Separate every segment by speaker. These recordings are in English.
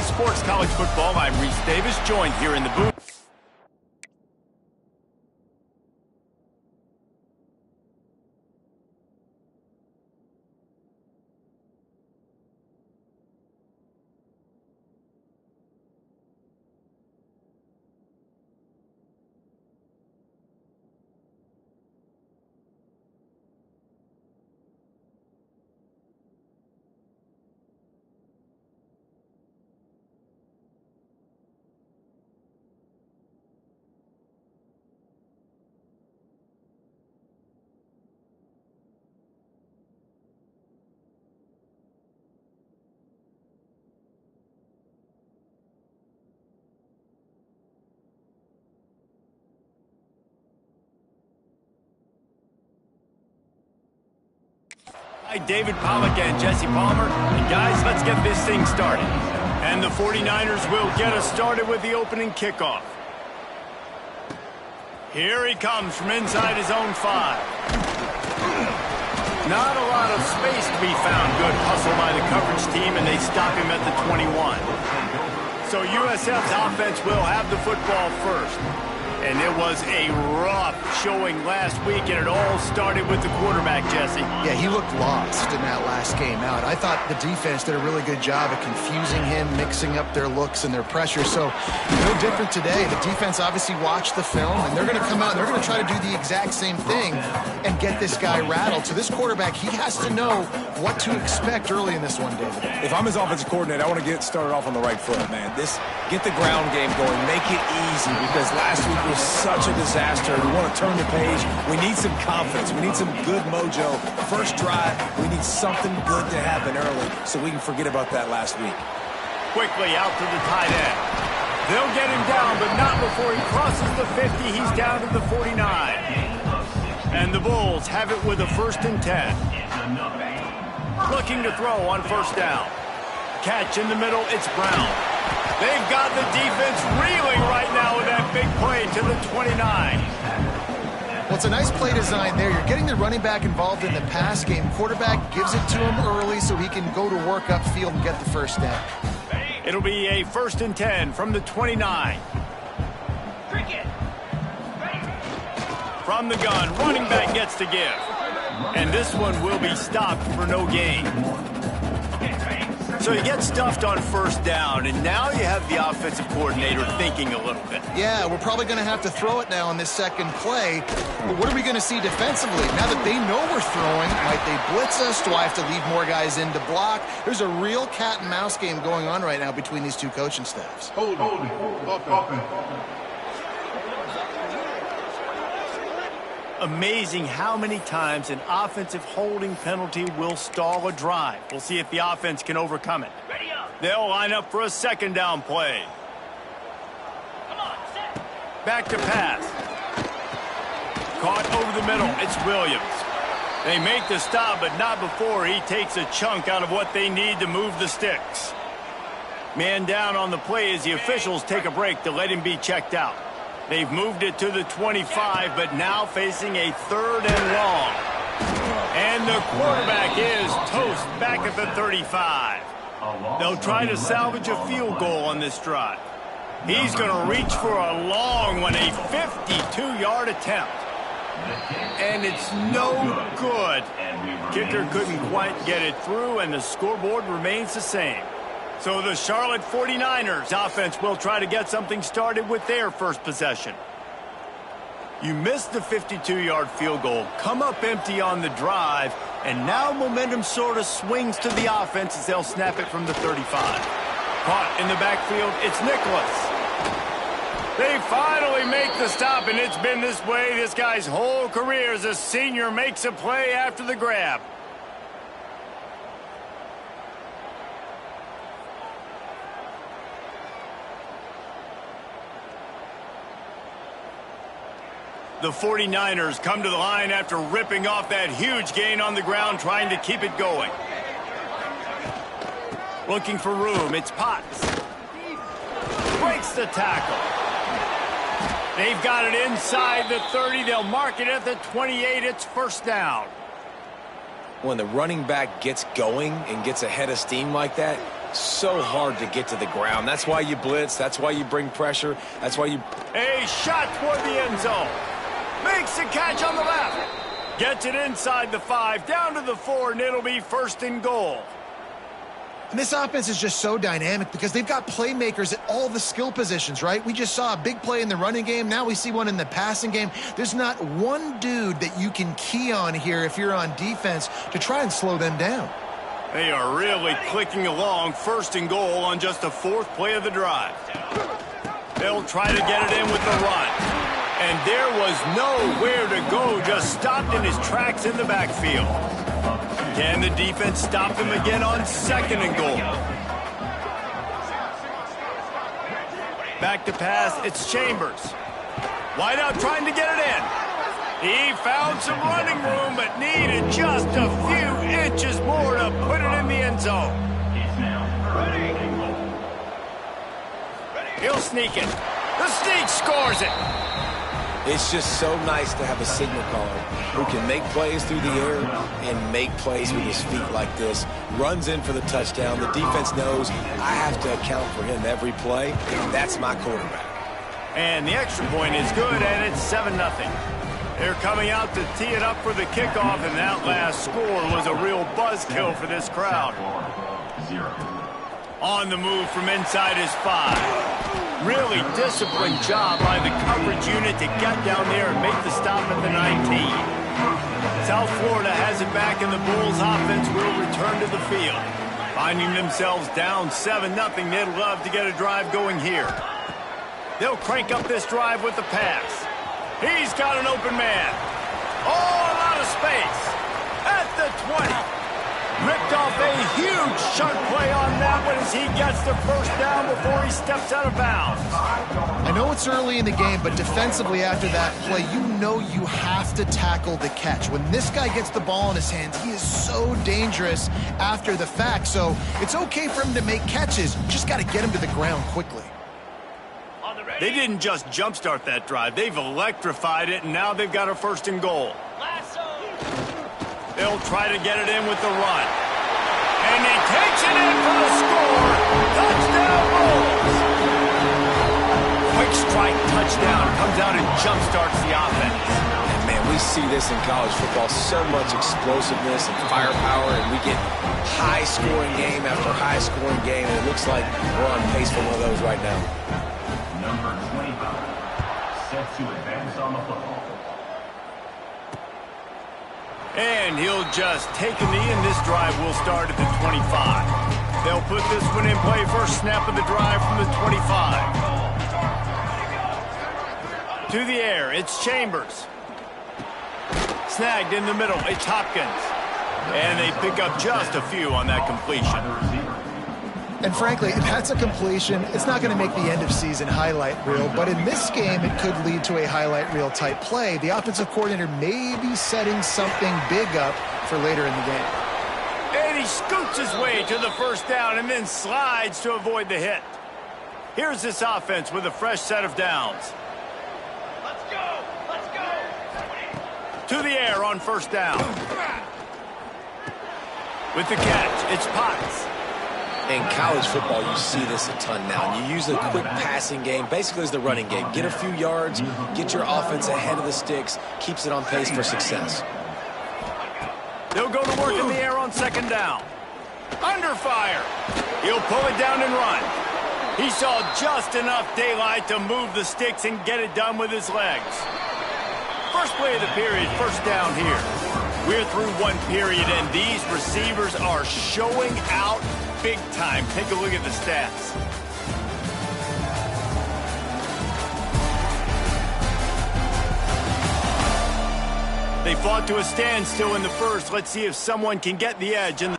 Speaker 1: Sports College Football. I'm Reese Davis, joined here in the booth. Hi, David Pollack and Jesse Palmer. And guys, let's get this thing started. And the 49ers will get us started with the opening kickoff. Here he comes from inside his own 5. Not a lot of space to be found. Good hustle by the coverage team, and they stop him at the 21. So USF's offense will have the football first. And it was a rough showing last week, and it all started with the quarterback, Jesse.
Speaker 2: Yeah, he looked lost in that last game out. I thought the defense did a really good job of confusing him, mixing up their looks and their pressure. So, no different today. The defense obviously watched the film, and they're going to come out and they're going to try to do the exact same thing and get this guy rattled. So this quarterback, he has to know what to expect early in this one, David.
Speaker 3: If I'm his offensive coordinator, I want to get started off on the right foot, man. Get the ground game going. Make it easy, because last week was such a disaster. We want to turn the page. We need some confidence. We need some good mojo. First drive, we need something good to happen early so we can forget about that last week.
Speaker 1: Quickly out to the tight end. They'll get him down, but not before he crosses the 50. He's down to the 49. And the Bulls have it with a 1st and 10. Looking to throw on 1st down. Catch in the middle, it's Brown. They've got the defense reeling right now with that big play to the 29.
Speaker 2: Well, it's a nice play design there. You're getting the running back involved in the pass game. Quarterback gives it to him early so he can go to work upfield and get the 1st down.
Speaker 1: It'll be a 1st and 10 from the 29. From the gun, running back gets to give. And this one will be stopped for no gain. So you get stuffed on 1st down, and now you have the offensive coordinator thinking a little bit.
Speaker 2: Yeah, we're probably going to have to throw it now on this second play. But what are we going to see defensively? Now that they know we're throwing, might they blitz us? Do I have to leave more guys in to block? There's a real cat and mouse game going on right now between these two coaching staffs.
Speaker 4: Hold it.
Speaker 1: Amazing how many times an offensive holding penalty will stall a drive. We'll see if the offense can overcome it. They'll line up for a 2nd down play. Back to pass. Caught over the middle. It's Williams. They make the stop, but not before he takes a chunk out of what they need to move the sticks. Man down on the play as the officials take a break to let him be checked out. They've moved it to the 25, but now facing a 3rd and long. And the quarterback is toast back at the 35. They'll try to salvage a field goal on this drive. He's going to reach for a long one, a 52-yard attempt. And it's no good. Kicker couldn't quite get it through, and the scoreboard remains the same. So the Charlotte 49ers offense will try to get something started with their 1st possession. You missed the 52-yard field goal, come up empty on the drive, and now momentum sort of swings to the offense as they'll snap it from the 35. Caught in the backfield, it's Nicholas. They finally make the stop, and it's been this way this guy's whole career as a senior makes a play after the grab. The 49ers come to the line after ripping off that huge gain on the ground, trying to keep it going. Looking for room, it's Potts. Breaks the tackle. They've got it inside the 30. They'll mark it at the 28. It's 1st down.
Speaker 3: When the running back gets going and gets ahead of steam like that, So hard to get to the ground. That's why you blitz. That's why you bring pressure. That's why you...
Speaker 1: A shot toward the end zone. Makes the catch on the left. Gets it inside the 5, down to the 4, and it'll be first and goal.
Speaker 2: And this offense is just so dynamic because they've got playmakers at all the skill positions, right? We just saw a big play in the running game. Now we see one in the passing game. There's not one dude that you can key on here if you're on defense to try and slow them down.
Speaker 1: They are really clicking along, first and goal on just the 4th play of the drive. They'll try to get it in with the run. And there was nowhere to go, just stopped in his tracks in the backfield. Can the defense stop him again on 2nd and goal? Back to pass, it's Chambers. Wide out trying to get it in. He found some running room, but needed just a few inches more to put it in the end zone. He'll sneak it. The sneak scores it.
Speaker 3: It's just so nice to have a signal caller who can make plays through the air and make plays with his feet like this. Runs in for the touchdown. The defense knows I have to account for him every play. That's my quarterback.
Speaker 1: And the extra point is good, and it's 7-0. They're coming out to tee it up for the kickoff, and that last score was a real buzzkill for this crowd. On the move from inside his 5. Really disciplined job by the coverage unit to get down there and make the stop at the 19. South Florida has it back, and the Bulls offense will return to the field. Finding themselves down 7-0, they'd love to get a drive going here. They'll crank up this drive with the pass. He's got an open man. Oh, a lot of space. At the 20. Ripped off a huge chunk play on that one as he gets the first down before he steps out of bounds.
Speaker 2: I know it's early in the game, but defensively after that play, you know you have to tackle the catch. When this guy gets the ball in his hands, he is so dangerous after the fact. So it's okay for him to make catches. Just got to get him to the ground quickly.
Speaker 1: They didn't just jumpstart that drive. They've electrified it, and now they've got a first and goal. They'll try to get it in with the run. And he takes it in for the score. Touchdown, Bulls. Quick strike touchdown. Comes out and jumpstarts the offense.
Speaker 3: And, man, we see this in college football. So much explosiveness and firepower, and we get high-scoring game after high-scoring game, and it looks like we're on pace for one of those right now.
Speaker 4: Number 25, set to advance on the football.
Speaker 1: And he'll just take a knee, and this drive will start at the 25. They'll put this one in play first snap of the drive from the 25. To the air, it's Chambers. Snagged in the middle, it's Hopkins. And they pick up just a few on that completion.
Speaker 2: And frankly, if that's a completion, it's not going to make the end-of-season highlight reel. But in this game, it could lead to a highlight reel type play. The offensive coordinator may be setting something big up for later in the game.
Speaker 1: And he scoots his way to the first down and then slides to avoid the hit. Here's this offense with a fresh set of downs. Let's go! Let's go! To the air on first down. With the catch, it's Potts.
Speaker 3: In college football, you see this a ton now. You use a quick passing game, basically as the running game. Get a few yards, get your offense ahead of the sticks, keeps it on pace for success.
Speaker 1: They'll go to work in the air on second down. Under fire. He'll pull it down and run. He saw just enough daylight to move the sticks and get it done with his legs. First play of the period, first down here. We're through one period, and these receivers are showing out big time. Take a look at the stats. They fought to a standstill in the first. Let's see if someone can get the edge in the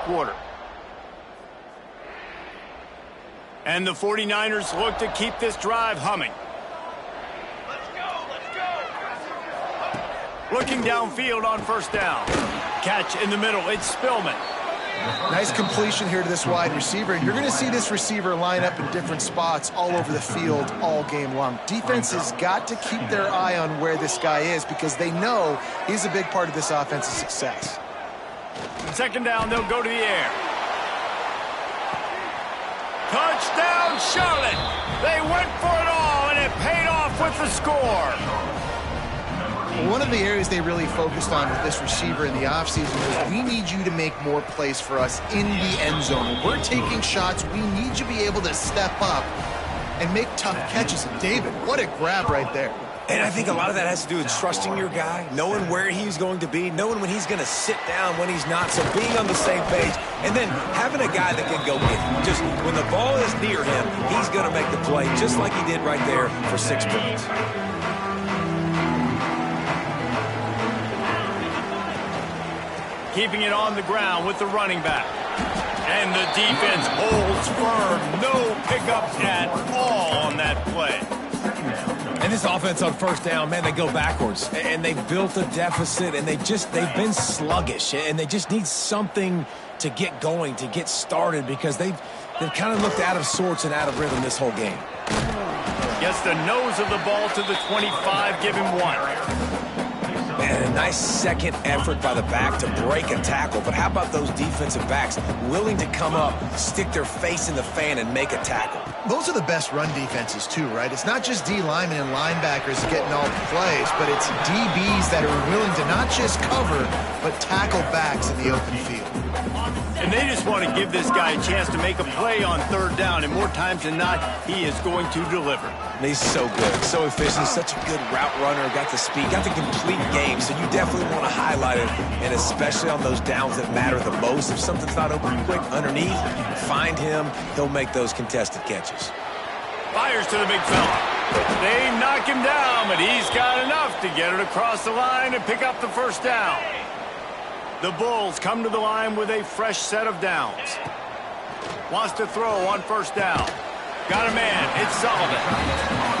Speaker 1: quarter. And the 49ers look to keep this drive humming. Looking downfield on first down. Catch in the middle. It's Spillman.
Speaker 2: Nice completion here to this wide receiver. And you're going to see this receiver line up in different spots all over the field all game long. Defense has got to keep their eye on where this guy is because they know he's a big part of this offense's success.
Speaker 1: Second down, they'll go to the air. Touchdown, Charlotte! They went for it all, and it paid off with the score.
Speaker 2: One of the areas they really focused on with this receiver in the offseason was we need you to make more plays for us in the end zone. When we're taking shots, we need you to be able to step up and make tough catches. And David, what a grab right there.
Speaker 3: And I think a lot of that has to do with trusting your guy, knowing where he's going to be, knowing when he's going to sit down, when he's not, so being on the same page, and then having a guy that can go get him. Just when the ball is near him, he's going to make the play, just like he did right there for 6 points.
Speaker 1: Keeping it on the ground with the running back. And the defense holds firm. No pickups at all on that play.
Speaker 3: And this offense on first down, man, they go backwards. And they built a deficit, and they've been sluggish. And they just need something to get going, to get started, because they've kind of looked out of sorts and out of rhythm this whole game.
Speaker 1: Gets the nose of the ball to the 25, give him 1.
Speaker 3: And a nice second effort by the back to break a tackle. But how about those defensive backs willing to come up, stick their face in the fan, and make a tackle?
Speaker 2: Those are the best run defenses, too, right? It's not just D linemen and linebackers getting all the plays, but it's DBs that are willing to not just cover, but tackle backs in the open field.
Speaker 1: And they just want to give this guy a chance to make a play on third down, and more times than not, he is going to deliver.
Speaker 3: He's so good, so efficient, such a good route runner, got the speed, got the complete game, so you definitely want to highlight it, and especially on those downs that matter the most. If something's not open quick underneath, find him, he'll make those contested catches.
Speaker 1: Fires to the big fella. They knock him down, but he's got enough to get it across the line and pick up the first down. The Bulls come to the line with a fresh set of downs. Wants to throw on first down. Got a man. It's Sullivan.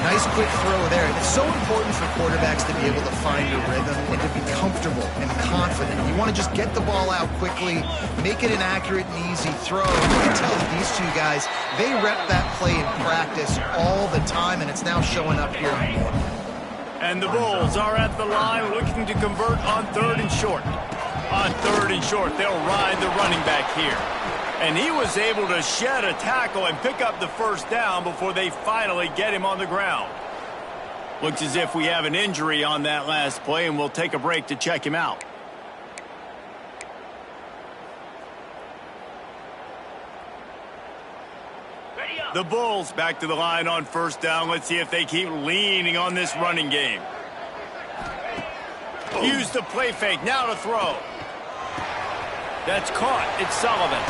Speaker 2: Nice quick throw there. And it's so important for quarterbacks to be able to find a rhythm and to be comfortable and confident. You want to just get the ball out quickly, make it an accurate and easy throw. You can tell that these two guys, they rep that play in practice all the time, and it's now showing up here.
Speaker 1: And the Bulls are at the line looking to convert on third and short. On third and short, they'll ride the running back here. And he was able to shed a tackle and pick up the first down before they finally get him on the ground. Looks as if we have an injury on that last play, and we'll take a break to check him out. The Bulls back to the line on first down. Let's see if they keep leaning on this running game. Use the play fake. Now to throw. That's caught. It's Sullivan.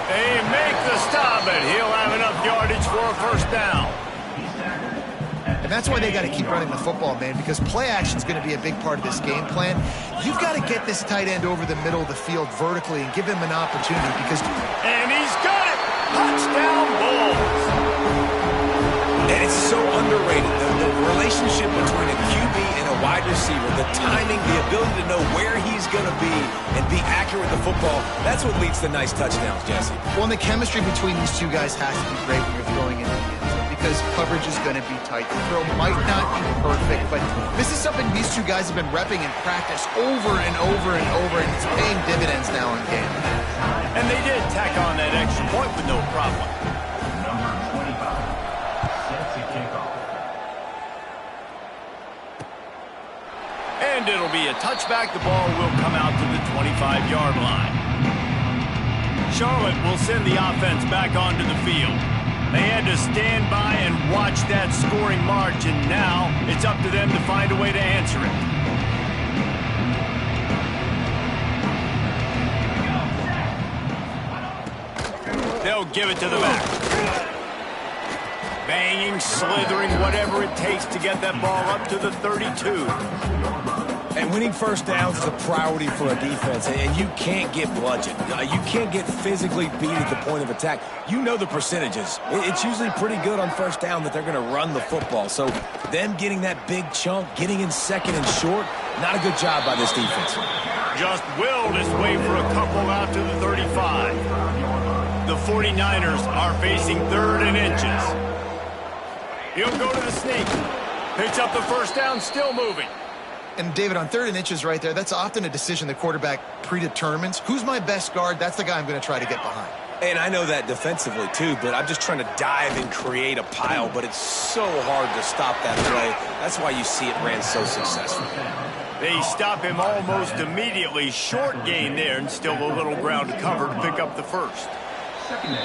Speaker 1: They make the stop, and he'll have enough yardage for a first down.
Speaker 2: And that's why they got to keep running the football, man, because play action is going to be a big part of this game plan. You've got to get this tight end over the middle of the field vertically and give him an opportunity because...
Speaker 1: And he's got it! Touchdown, Bulls!
Speaker 3: And it's so underrated, the relationship between a QB and a wide receiver, the timing, the ability to know where he's going to be and be accurate with the football, that's what leads to nice touchdowns, Jesse.
Speaker 2: Well, and the chemistry between these two guys has to be great when you're throwing in the end zone because coverage is going to be tight. The throw might not be perfect, but this is something these two guys have been repping in practice over and over and over, and it's paying dividends now in game.
Speaker 1: And they did tack on that extra point with no problem.
Speaker 4: Number 25 set to kick off.
Speaker 1: And it'll be a touchback. The ball will come out to the 25-yard line. Charlotte will send the offense back onto the field. They had to stand by and watch that scoring march, and now it's up to them to find a way to answer it. They'll give it to the back. Banging, slithering, whatever it takes to get that ball up to the 32.
Speaker 3: And winning first downs is a priority for a defense, and you can't get bludgeoned. You can't get physically beat at the point of attack. You know the percentages. It's usually pretty good on first down that they're going to run the football. So them getting that big chunk, getting in second and short, not a good job by this defense.
Speaker 1: Just willed his way for a couple out to the 35. The 49ers are facing 3rd and inches. He'll go to the sneak. Picks up the first down, still moving.
Speaker 2: And, David, on 3rd and inches right there, that's often a decision the quarterback predetermines. Who's my best guard? That's the guy I'm going to try to get behind.
Speaker 3: And I know that defensively, too, but I'm just trying to dive and create a pile, but it's so hard to stop that play. That's why you see it ran so successful.
Speaker 1: They stop him almost immediately. Short gain there, and still a little ground to cover to pick up the first.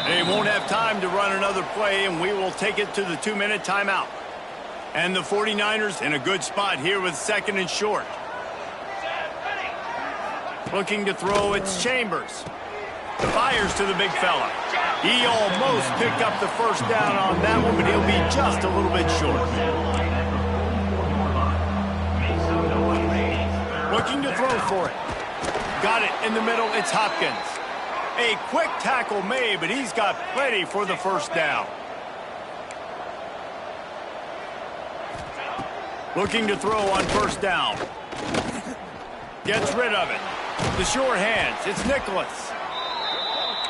Speaker 1: They won't have time to run another play, and we will take it to the 2-minute timeout. And the 49ers in a good spot here with 2nd and short. Looking to throw, it's Chambers. Fires to the big fella. He almost picked up the first down on that one, but he'll be just a little bit short. Looking to throw for it. Got it in the middle, it's Hopkins. A quick tackle made, but he's got plenty for the first down. Looking to throw on first down. Gets rid of it. The sure hands. It's Nicholas.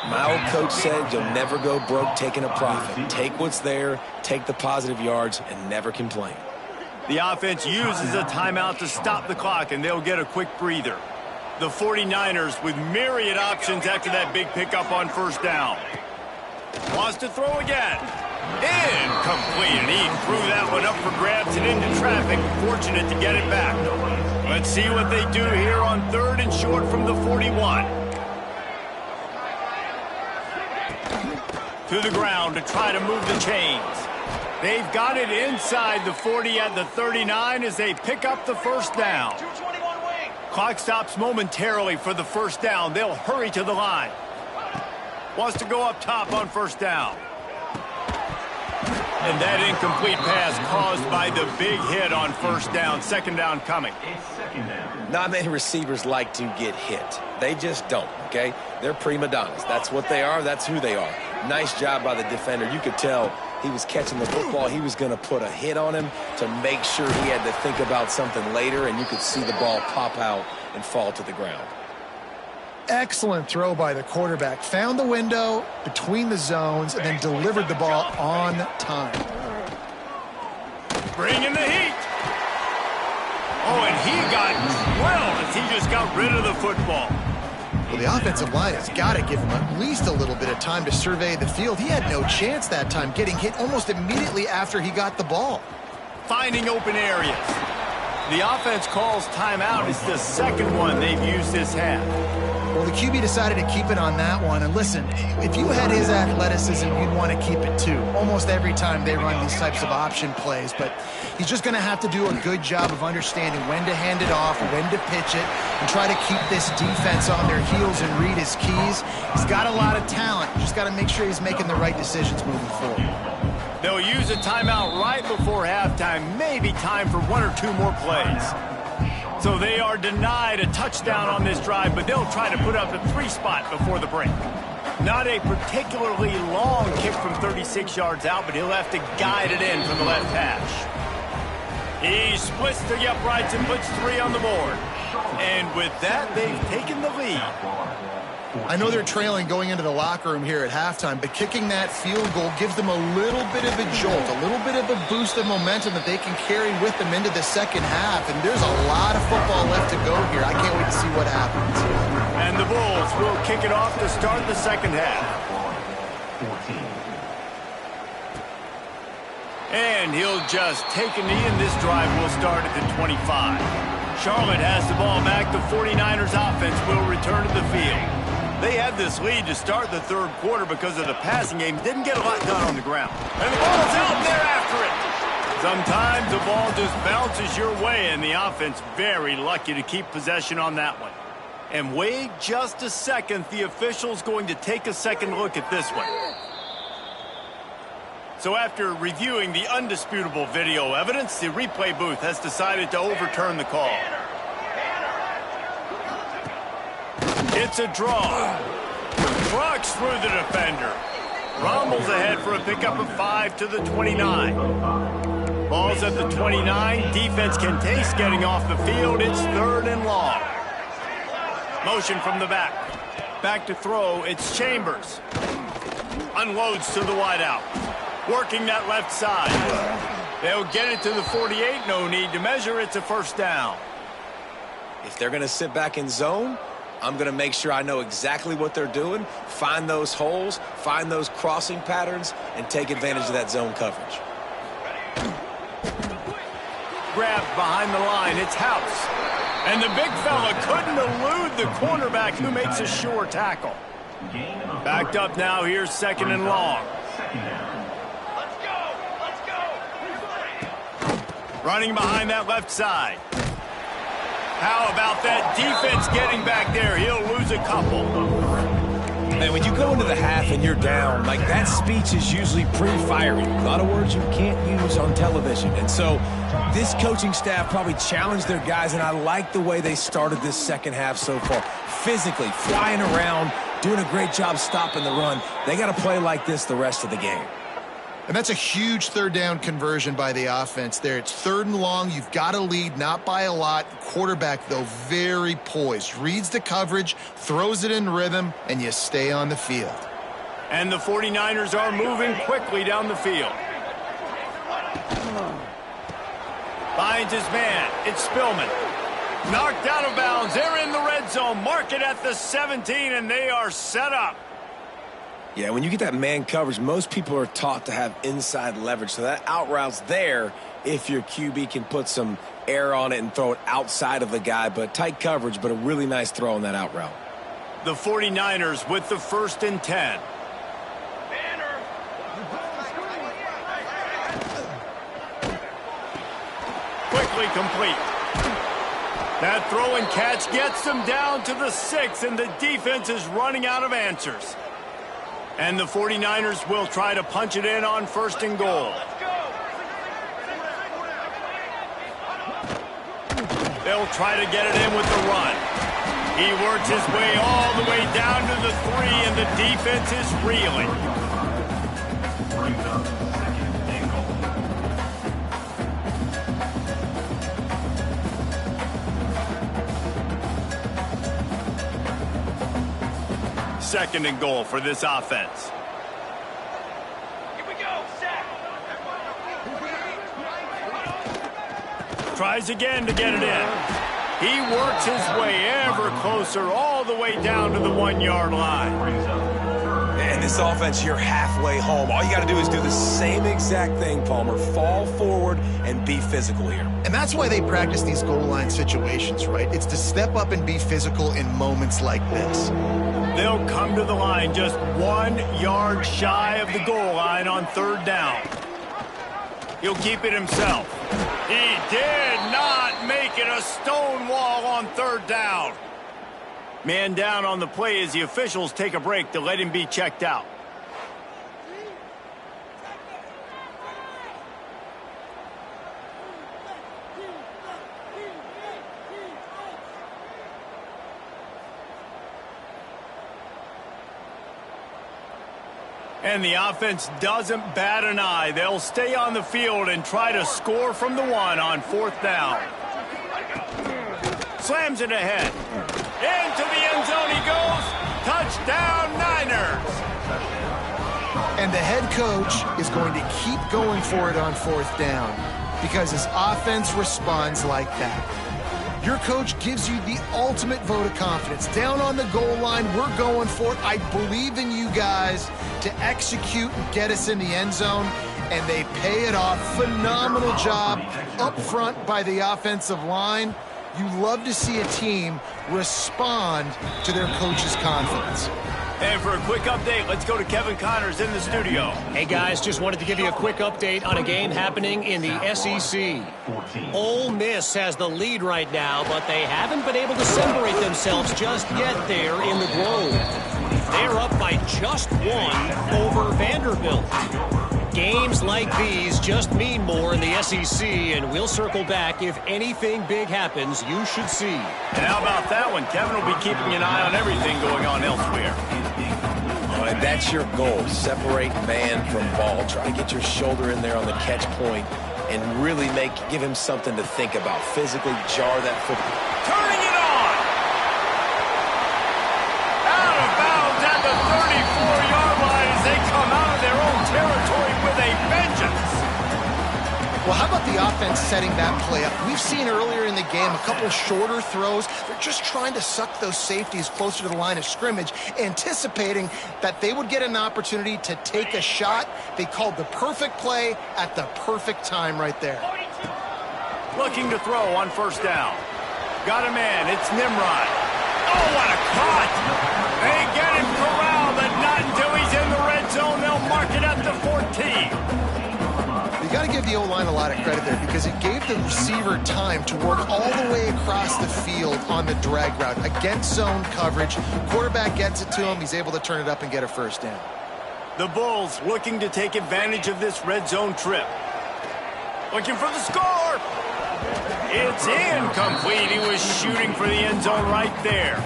Speaker 3: My old coach said you'll never go broke taking a profit. Take what's there, take the positive yards, and never complain.
Speaker 1: The offense uses a timeout to stop the clock, and they'll get a quick breather. The 49ers with myriad options after that big pickup on first down. Wants to throw again. Incomplete, and he threw that one up for grabs and into traffic. Fortunate to get it back. Let's see what they do here on 3rd and short from the 41. To the ground to try to move the chains. They've got it inside the 40 at the 39 as they pick up the first down. Clock stops momentarily for the first down. They'll hurry to the line. Wants to go up top on first down. And that incomplete pass caused by the big hit on first down. 2nd down coming.
Speaker 3: Not many receivers like to get hit. They just don't, okay? They're prima donnas. That's what they are. That's who they are. Nice job by the defender. You could tell he was catching the football. He was going to put a hit on him to make sure he had to think about something later, and you could see the ball pop out and fall to the ground.
Speaker 2: Excellent throw by the quarterback. Found the window between the zones and then delivered the ball on time.
Speaker 1: Bringing the heat. Oh, and he got drilled as he just got rid of the football.
Speaker 2: Well, the offensive line has got to give him at least a little bit of time to survey the field. He had no chance that time, getting hit almost immediately after he got the ball.
Speaker 1: Finding open areas. The offense calls timeout. It's the second one they've used this half.
Speaker 2: Well, the QB decided to keep it on that one. And listen, if you had his athleticism, you'd want to keep it too. Almost every time they run these types of option plays. But he's just going to have to do a good job of understanding when to hand it off, when to pitch it, and try to keep this defense on their heels and read his keys. He's got a lot of talent. Just got to make sure he's making the right decisions moving forward.
Speaker 1: They'll use a timeout right before halftime. Maybe time for 1 or 2 more plays. So they are denied a touchdown on this drive, but they'll try to put up a 3 spot before the break. Not a particularly long kick from 36 yards out, but he'll have to guide it in from the left hash. He splits the uprights and puts 3 on the board. And with that, they've taken the lead.
Speaker 2: I know they're trailing going into the locker room here at halftime, but kicking that field goal gives them a little bit of a jolt, a little bit of a boost of momentum that they can carry with them into the second half. And there's a lot of football left to go here. I can't wait to see what happens.
Speaker 1: And the Bulls will kick it off to start the second half. And he'll just take a knee, and this drive will start at the 25. Charlotte has the ball back. The 49ers offense will return to the field. They had this lead to start the third quarter because of the passing game. Didn't get a lot done on the ground. And the ball's out there after it. Sometimes the ball just bounces your way, and the offense very lucky to keep possession on that one. And wait just a second. The official's going to take a second look at this one. So after reviewing the undisputable video evidence, the replay booth has decided to overturn the call. It's a draw. Trucks through the defender. Rumbles ahead for a pickup of 5 to the 29. Ball's at the 29. Defense can taste getting off the field. It's 3rd and long. Motion from the back. Back to throw. It's Chambers. Unloads to the wideout. Working that left side. They'll get it to the 48. No need to measure. It's a first down.
Speaker 3: If they're going to sit back in zone, I'm going to make sure I know exactly what they're doing, find those holes, find those crossing patterns, and take advantage of that zone coverage.
Speaker 1: Grabbed behind the line. It's House. And the big fella couldn't elude the cornerback who makes a sure tackle. Backed up now. Here's 2nd and long. Running behind that left side. How about that defense getting back there? He'll lose a couple.
Speaker 3: And when you go into the half and you're down, like that speech is usually pre-fiery. A lot of words you can't use on television. And so this coaching staff probably challenged their guys, and I like the way they started this second half so far. Physically, flying around, doing a great job stopping the run. They got to play like this the rest of the game.
Speaker 2: And that's a huge 3rd down conversion by the offense there. It's 3rd and long. You've got to lead, not by a lot. Quarterback, though, very poised. Reads the coverage, throws it in rhythm, and you stay on the field.
Speaker 1: And the 49ers are moving quickly down the field. Finds his man. It's Spillman. Knocked out of bounds. They're in the red zone. Mark it at the 17, and they are set up.
Speaker 3: Yeah, when you get that man coverage, most people are taught to have inside leverage. So that out route's there if your QB can put some air on it and throw it outside of the guy. But tight coverage, but a really nice throw on that out route.
Speaker 1: The 49ers with the 1st and 10. Quickly complete. That throw and catch gets them down to the 6, and the defense is running out of answers. And the 49ers will try to punch it in on 1st and goal. They'll try to get it in with the run. He works his way all the way down to the 3, and the defense is reeling. Second and goal for this offense. Here we go, sack. Tries again to get it in. He works his way ever closer all the way down to the 1-yard line.
Speaker 3: And this offense, you're halfway home. All you got to do is do the same exact thing, Palmer. Fall forward and be physical here.
Speaker 2: And that's why they practice these goal line situations, right? It's to step up and be physical in moments like this.
Speaker 1: They'll come to the line just 1 yard shy of the goal line on 3rd down. He'll keep it himself. He did not make it a stone wall on 3rd down. Man down on the play as the officials take a break to let him be checked out. And the offense doesn't bat an eye. They'll stay on the field and try to score from the 1 on 4th down. Slams it ahead. Into the end zone he goes. Touchdown, Niners.
Speaker 2: And the head coach is going to keep going for it on 4th down because his offense responds like that. Your coach gives you the ultimate vote of confidence. Down on the goal line, we're going for it. I believe in you guys to execute and get us in the end zone, and they pay it off. Phenomenal job up front by the offensive line. You love to see a team respond to their coach's confidence.
Speaker 1: And for a quick update, let's go to Kevin Connors in the studio.
Speaker 5: Hey, guys, just wanted to give you a quick update on a game happening in the SEC. Ole Miss has the lead right now, but they haven't been able to separate themselves just yet there in the Grove. They're up by just 1 over Vanderbilt. Games like these just mean more in the SEC, and we'll circle back. If anything big happens, you should see.
Speaker 1: And how about that one? Kevin will be keeping an eye on everything going on elsewhere.
Speaker 3: And that's your goal. Separate man from ball. Try to get your shoulder in there on the catch point and really give him something to think about. Physically jar that football.
Speaker 1: Turning it on! Out of bounds at the 34-yard line as they come out of their own territory with a vengeance.
Speaker 2: Well, how about the offense setting that play up? We've seen earlier in the game a couple shorter throws. They're just trying to suck those safeties closer to the line of scrimmage, anticipating that they would get an opportunity to take a shot. They called the perfect play at the perfect time right there.
Speaker 1: Looking to throw on first down. Got a man. It's Nimrod. Oh, what a cut! They get him corralled, but not until he's in the red zone. They'll mark it up to 14.
Speaker 2: You got to give the O-line a lot of credit there because it gave the receiver time to work all the way across the field on the drag route against zone coverage. Quarterback gets it to him. He's able to turn it up and get a first down.
Speaker 1: The Bulls looking to take advantage of this red zone trip. Looking for the score. It's incomplete. He was shooting for the end zone right there.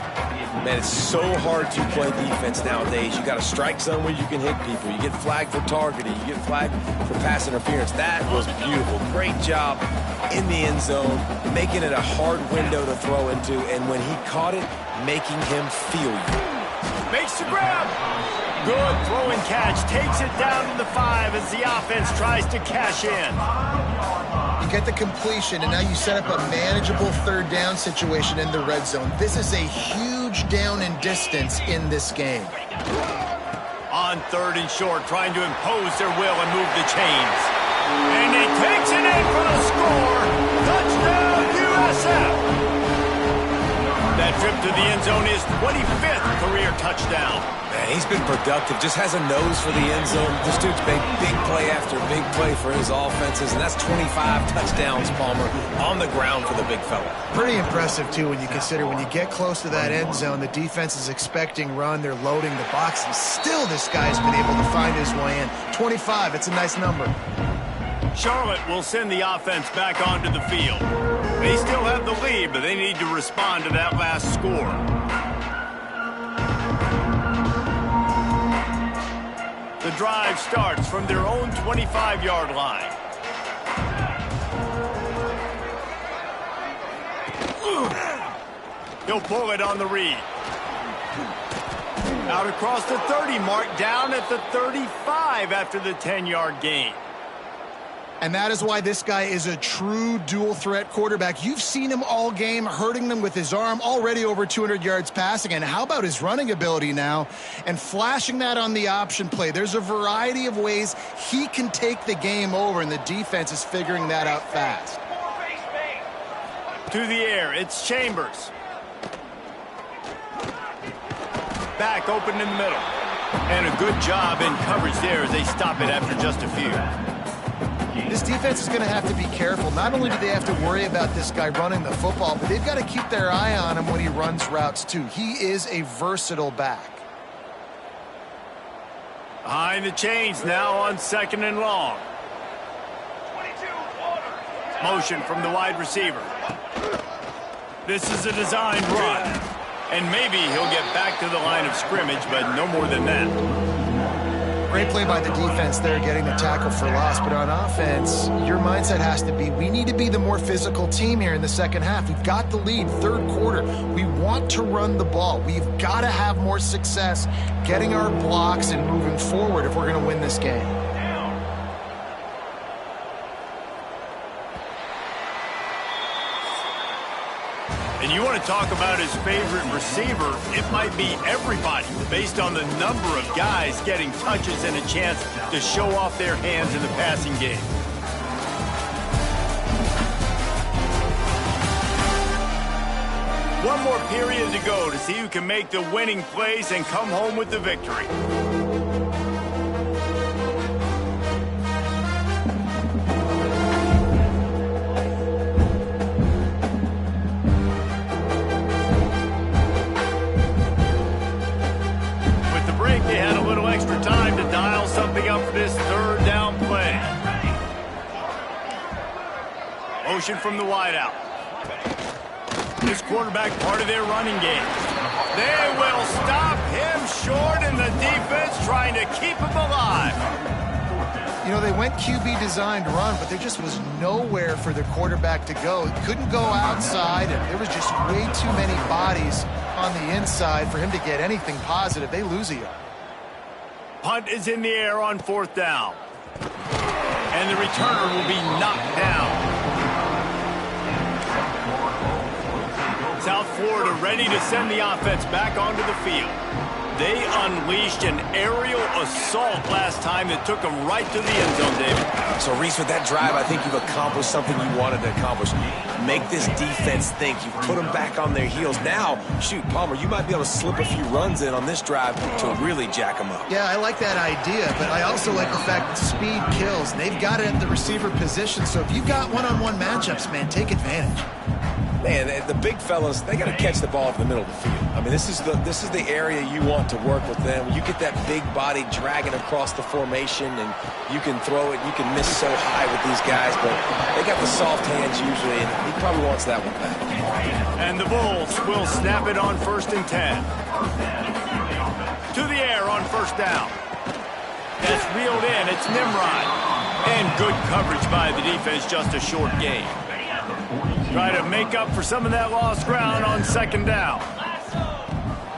Speaker 3: Man, it's so hard to play defense nowadays. You got a strike zone where you can hit people. You get flagged for targeting. You get flagged for pass interference. That was beautiful. Great job in the end zone, making it a hard window to throw into, and when he caught it, making him feel you.
Speaker 1: Makes the grab. Good throw and catch. Takes it down to the 5 as the offense tries to cash in.
Speaker 2: You get the completion, and now you set up a manageable third down situation in the red zone. This is a huge down in distance in this game.
Speaker 1: On third and short, trying to impose their will and move the chains. And he takes it in for the score. Touchdown, USF. That trip to the end zone is 25th career touchdown.
Speaker 3: Man, he's been productive. Just has a nose for the end zone. This dude's made big play after big play for his offenses, and that's 25 touchdowns, Palmer, on the ground for the big fella.
Speaker 2: Pretty impressive, too, when you consider when you get close to that end zone, the defense is expecting run. They're loading the box, and still this guy's been able to find his way in. 25, it's a nice number.
Speaker 1: Charlotte will send the offense back onto the field. They still have the lead, but they need to respond to that last score. The drive starts from their own 25-yard line. He'll pull it on the read. Out across the 30 mark, down at the 35 after the 10-yard gain.
Speaker 2: And that is why this guy is a true dual-threat quarterback. You've seen him all game, hurting them with his arm, already over 200 yards passing. And how about his running ability now? And flashing that on the option play. There's a variety of ways he can take the game over, and the defense is figuring that out fast.
Speaker 1: To the air, it's Chambers. Back open in the middle. And a good job in coverage there as they stop it after just a few.
Speaker 2: This defense is going to have to be careful. Not only do they have to worry about this guy running the football, but they've got to keep their eye on him when he runs routes, too. He is a versatile back.
Speaker 1: Behind the chains now on second and long. Motion from the wide receiver. This is a designed run. And maybe he'll get back to the line of scrimmage, but no more than that.
Speaker 2: Great play by the defense there, getting the tackle for loss. But on offense, your mindset has to be, we need to be the more physical team here in the second half. We've got the lead, third quarter. We want to run the ball. We've got to have more success getting our blocks and moving forward if we're going to win this game.
Speaker 1: And you want to talk about his favorite receiver, it might be everybody, based on the number of guys getting touches and a chance to show off their hands in the passing game. One more period to go to see who can make the winning plays and come home with the victory. They had a little extra time to dial something up for this third down motion from the wideout. This quarterback part of their running game. They will stop him short, and the defense trying to keep him alive.
Speaker 2: You know, they went QB designed run, but there just was nowhere for the quarterback to go. He couldn't go outside, and there was just way too many bodies on the inside for him to get anything positive. They lose a yard.
Speaker 1: Punt is in the air on 4th down. And the returner will be knocked down. South Florida ready to send the offense back onto the field. They unleashed an aerial assault last time that took them right to the end zone, David.
Speaker 3: So, Reese, with that drive, I think you've accomplished something you wanted to accomplish. Make this defense think. You put them back on their heels. Now, shoot, Palmer, you might be able to slip a few runs in on this drive to really jack them up.
Speaker 2: Yeah, I like that idea, but I also like the fact that speed kills. They've got it at the receiver position, so if you've got one-on-one matchups, man, take advantage.
Speaker 3: Man, the big fellas, they got to catch the ball in the middle of the field. I mean, this is the area you want to work with them. You get that big body dragging across the formation, and you can throw it. You can miss so high with these guys, but they got the soft hands usually, and he probably wants that one back.
Speaker 1: And the Bulls will snap it on 1st and 10. To the air on 1st down. That's reeled in. It's Nimrod. And good coverage by the defense, just a short gain. Try to make up for some of that lost ground on 2nd down.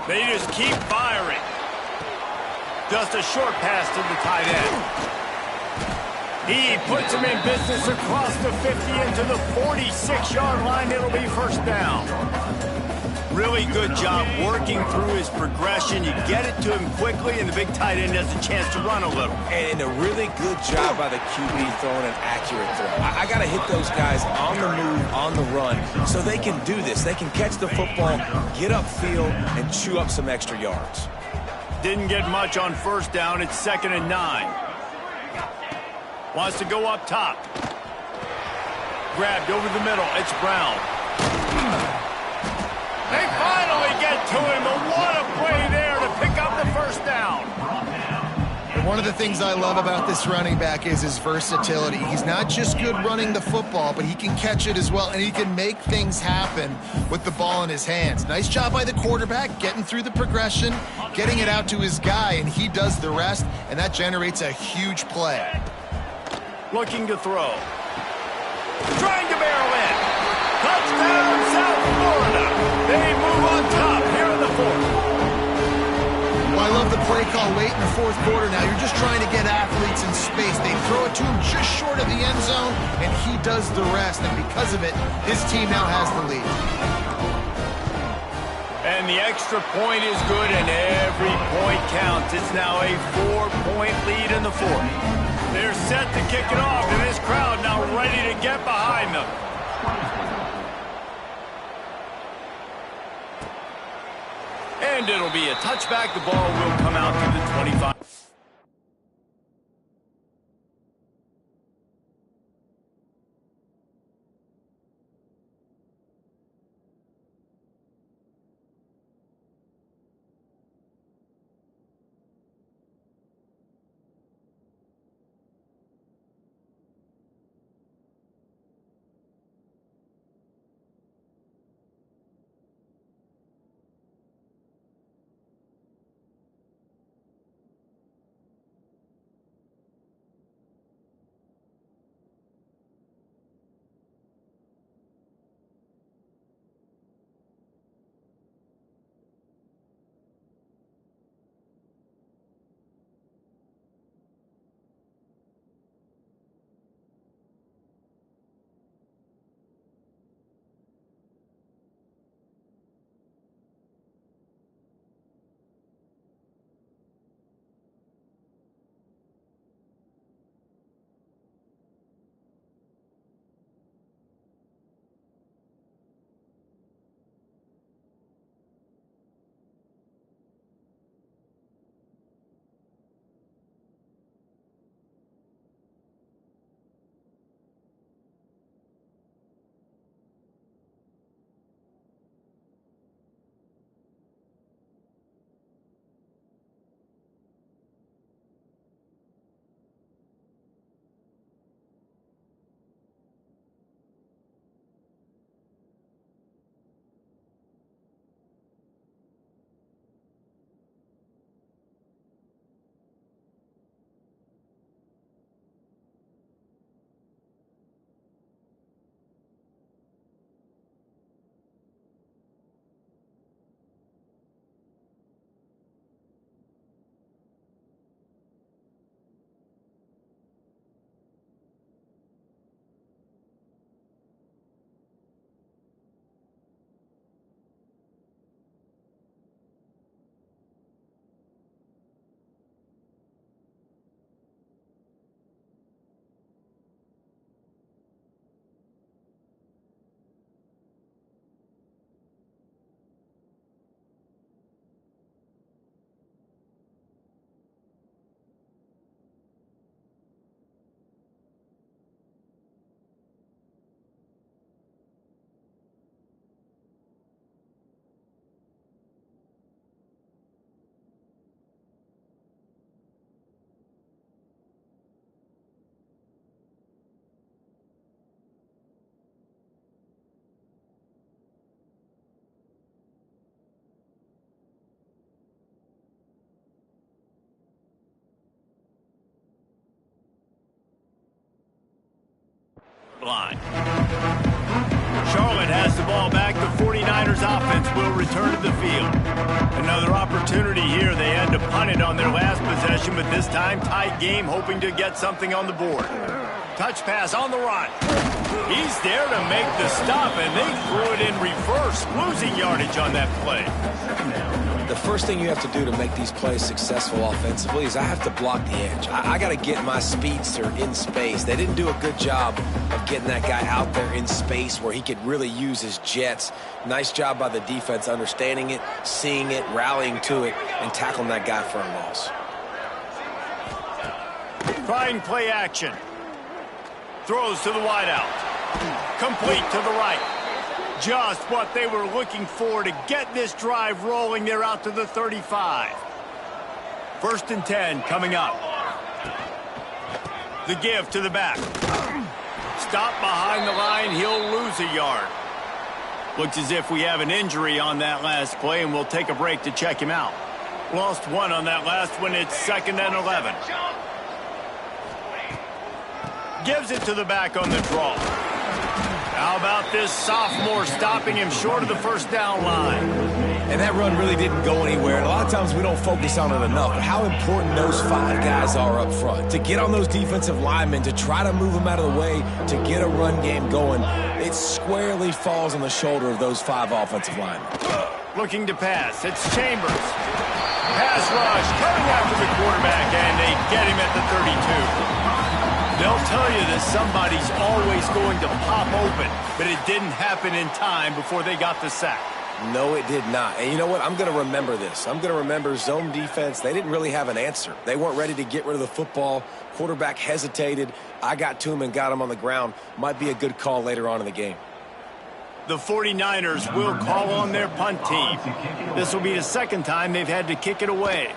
Speaker 1: They just keep firing. Just a short pass to the tight end. He puts him in business across the 50 into the 46-yard line. It'll be 1st down. Really good job working through his progression. You get it to him quickly, and the big tight end has a chance to run a little.
Speaker 3: And a really good job by the QB throwing an accurate throw. I got to hit those guys on the move, on the run, so they can do this. They can catch the football, get upfield, and chew up some extra yards.
Speaker 1: Didn't get much on 1st down. It's 2nd and 9. Wants to go up top. Grabbed over the middle. It's Brown. They finally get to him, but what a play there to pick up the 1st down.
Speaker 2: And one of the things I love about this running back is his versatility. He's not just good running the football, but he can catch it as well, and he can make things happen with the ball in his hands. Nice job by the quarterback, getting through the progression, getting it out to his guy, and he does the rest, and that generates a huge play.
Speaker 1: Looking to throw. Trying to barrel in. Touchdown, South Florida. They move on top here in the 4th.
Speaker 2: Well, I love the play call late in the 4th quarter now. You're just trying to get athletes in space. They throw it to him just short of the end zone, and he does the rest. And because of it, his team now has the lead.
Speaker 1: And the extra point is good, and every point counts. It's now a 4-point lead in the 4th. They're set to kick it off, and this crowd now ready to get behind them. And it'll be a touchback. The ball will come out to the 25. line. Charlotte has the ball back. The 49ers offense will return to the field. Another opportunity here. They had to punt it on their last possession, but this time tight game, hoping to get something on the board. Touch pass on the run. He's there to make the stop, and they threw it in reverse, losing yardage on that play.
Speaker 3: The first thing you have to do to make these plays successful offensively is I have to block the edge. I got to get my speedster in space. They didn't do a good job of getting that guy out there in space where he could really use his jets. Nice job by the defense understanding it, seeing it, rallying to it, and tackling that guy for a loss.
Speaker 1: Trying play action. Throws to the wideout. Complete to the right. Just what they were looking for to get this drive rolling. They're out to the 35. 1st and 10 coming up. The give to the back. Stop behind the line. He'll lose a yard. Looks as if we have an injury on that last play, and we'll take a break to check him out. Lost one on that last one. It's 2nd and 11. Gives it to the back on the draw. How about this sophomore stopping him short of the 1st down line?
Speaker 3: And that run really didn't go anywhere. And a lot of times we don't focus on it enough. But how important those 5 guys are up front. To get on those defensive linemen, to try to move them out of the way, to get a run game going, it squarely falls on the shoulder of those 5 offensive linemen.
Speaker 1: Looking to pass. It's Chambers. Pass rush coming after the quarterback, and they get him at the 32. They'll tell you that somebody's always going to pop open, but it didn't happen in time before they got the sack.
Speaker 3: No, it did not. And you know what? I'm going to remember this. I'm going to remember zone defense. They didn't really have an answer. They weren't ready to get rid of the football. Quarterback hesitated. I got to him and got him on the ground. Might be a good call later on in the game.
Speaker 1: The 49ers will call on their punt team. This will be the 2nd time they've had to kick it away.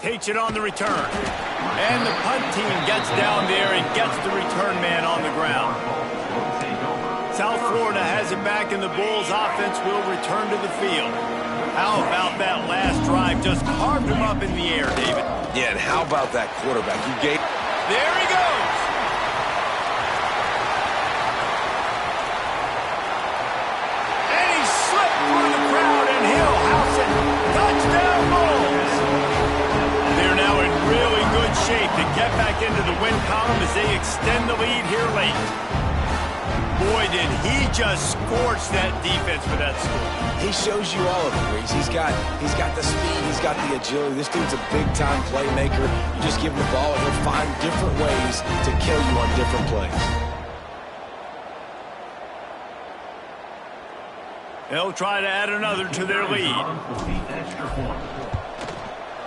Speaker 1: Takes it on the return. And the punt team gets down there and gets the return man on the ground. South Florida has it back, and the Bulls offense will return to the field. How about that last drive? Just carved him up in the air, David.
Speaker 3: Yeah, and how about that quarterback?
Speaker 1: There he goes. And he slipped through the crowd, and he'll house it. Touchdown, Bulls. They're now in really good shape to get back into the win column as they extend the lead here late. Boy, did he just scorch that defense for that score.
Speaker 3: He shows you all of it, Reese. He's got the speed, he's got the agility. This dude's a big-time playmaker. You just give him the ball, and he'll find different ways to kill you on different plays.
Speaker 1: They'll try to add another to their lead.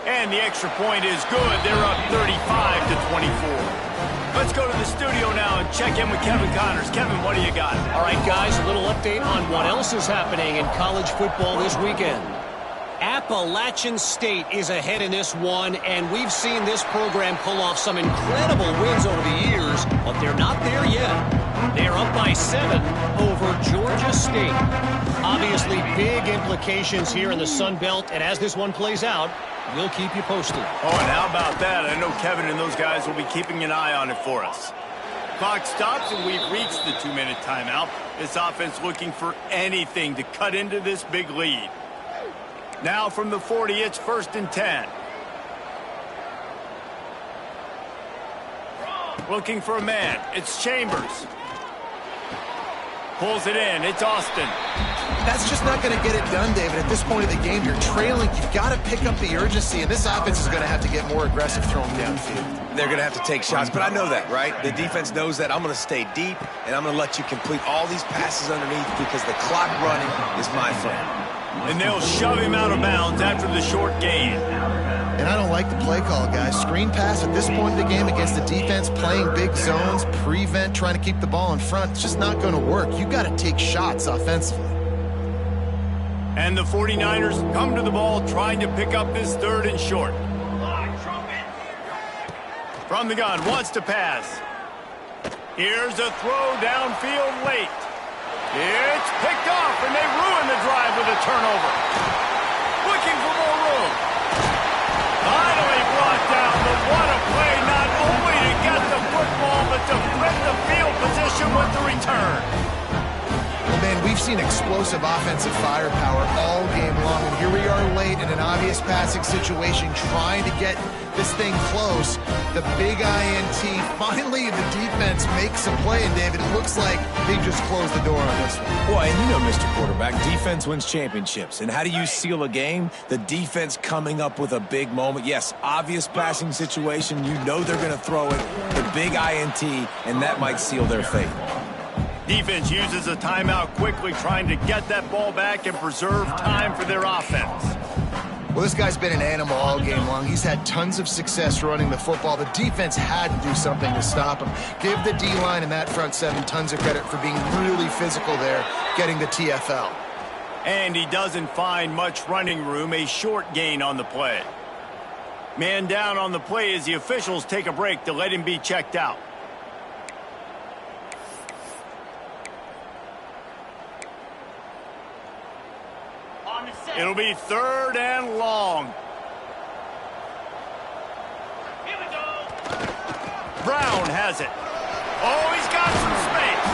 Speaker 1: And the extra point is good. They're up 35-24. Let's go to the studio now and check in with Kevin Connors. Kevin, what do you got?
Speaker 5: All right, guys, a little update on what else is happening in college football this weekend. Appalachian State is ahead in this one, and we've seen this program pull off some incredible wins over the years, but they're not there yet. They're up by 7 over Georgia State. Obviously, big implications here in the Sun Belt, and as this one plays out, we'll keep you posted.
Speaker 1: Oh, and how about that? I know Kevin and those guys will be keeping an eye on it for us. Clock stops, and we've reached the 2-minute timeout. This offense looking for anything to cut into this big lead. Now from the 40, it's 1st and 10. Looking for a man. It's Chambers. Pulls it in. It's Austin.
Speaker 2: That's just not going to get it done, David. At this point of the game, you're trailing. You've got to pick up the urgency, and this offense is going to have to get more aggressive throwing downfield.
Speaker 3: They're going to have to take shots, but I know that, right? The defense knows that. I'm going to stay deep, and I'm going to let you complete all these passes underneath because the clock running is my friend.
Speaker 1: And they'll shove him out of bounds after the short gain.
Speaker 2: And I don't like the play call, guys. Screen pass at this point in the game against the defense, playing big zones, prevent, trying to keep the ball in front. It's just not going to work. You got to take shots offensively.
Speaker 1: And the 49ers come to the ball trying to pick up this 3rd and short. From the gun, wants to pass. Here's a throw downfield late. It's picked off, and they ruin the drive with a turnover. Looking for more room. Finally brought down. The
Speaker 2: seen explosive offensive firepower all game long, and here we are late in an obvious passing situation trying to get this thing close. The big INT, finally the defense makes a play, and David, it looks like they just closed the door on this one.
Speaker 3: Boy, and you know, Mr. Quarterback, defense wins championships. And how do you seal a game? The defense coming up with a big moment. Yes, obvious passing situation. You know they're going to throw it. The big INT, and that might seal their fate.
Speaker 1: Defense uses a timeout quickly, trying to get that ball back and preserve time for their offense.
Speaker 2: Well, this guy's been an animal all game long. He's had tons of success running the football. The defense had to do something to stop him. Give the D-line and that front seven tons of credit for being really physical there, getting the TFL.
Speaker 1: And he doesn't find much running room, a short gain on the play. Man down on the play as the officials take a break to let him be checked out. It'll be 3rd and long.
Speaker 4: Here we go.
Speaker 1: Brown has it. Oh, he's got some space.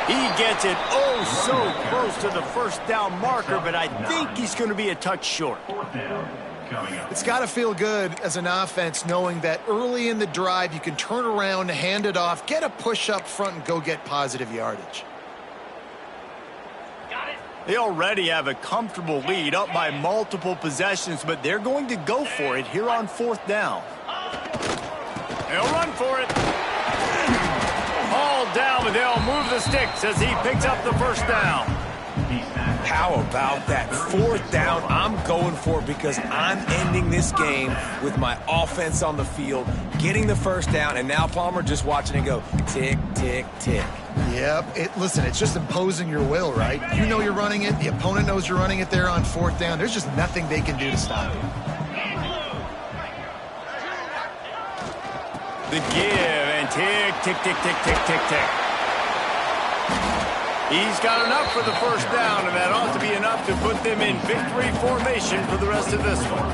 Speaker 1: He gets it so close to the first down marker, but I think he's going to be a touch short.
Speaker 4: 4th down coming up.
Speaker 2: It's got to feel good as an offense knowing that early in the drive you can turn around, hand it off, get a push up front, and go get positive yardage.
Speaker 1: They already have a comfortable lead up by multiple possessions, but they're going to go for it here on 4th down. They'll run for it. All down, but they'll move the sticks as he picks up the first down.
Speaker 3: How about that 4th down? I'm going for it because I'm ending this game with my offense on the field, getting the first down, and now Palmer just watching it go tick, tick, tick.
Speaker 2: Yep. Listen, it's just imposing your will, right? You know you're running it. The opponent knows you're running it there on 4th down. There's just nothing they can do to stop it.
Speaker 1: The give and tick, tick, tick, tick, tick, tick, tick. He's got enough for the first down, and that ought to be enough to put them in victory formation for the rest of this one.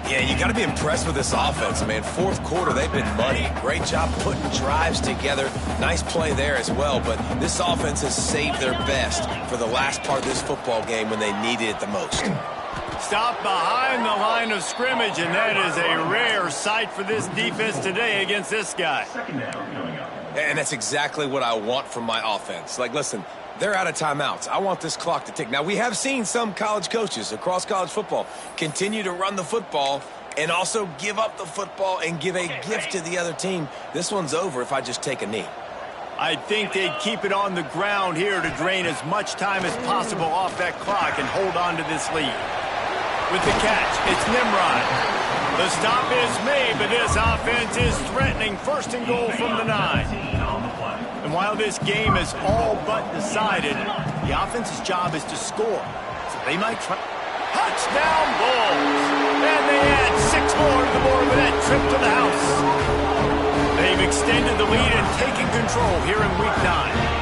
Speaker 3: Yeah, you got to be impressed with this offense, man. 4th quarter, they've been money. Great job putting drives together. Nice play there as well, but this offense has saved their best for the last part of this football game when they needed it the most.
Speaker 1: Stop behind the line of scrimmage, and that is a rare sight for this defense today against this guy.
Speaker 4: 2nd down coming up.
Speaker 3: And that's exactly what I want from my offense. Like, listen, they're out of timeouts. I want this clock to tick. Now, we have seen some college coaches across college football continue to run the football and also give up the football and give a gift to the other team. This one's over if I just take a knee.
Speaker 1: I think they'd keep it on the ground here to drain as much time as possible off that clock and hold on to this lead. With the catch, it's Nimrod. The stop is made, but this offense is threatening 1st and goal from the 9. And while this game is all but decided, the offense's job is to score. So they might try. Touchdown Bulls! And they add 6 more to the board with that trip to the house. They've extended the lead and taken control here in Week 9.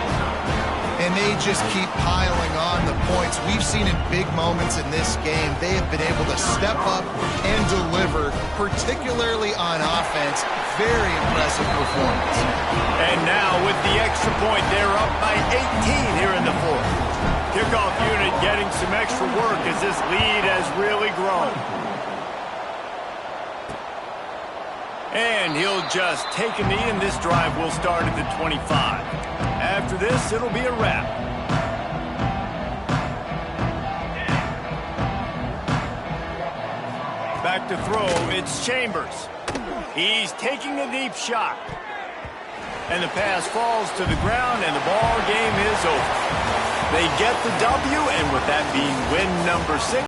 Speaker 2: And they just keep piling on the points. We've seen in big moments in this game, they have been able to step up and deliver, particularly on offense. Very impressive performance.
Speaker 1: And now with the extra point, they're up by 18 here in the 4th. Kickoff unit getting some extra work as this lead has really grown. And he'll just take a knee, and this drive will start at the 25. After this, it'll be a wrap. Back to throw, it's Chambers. He's taking a deep shot. And the pass falls to the ground, and the ball game is over. They get the W, and with that being win number 6,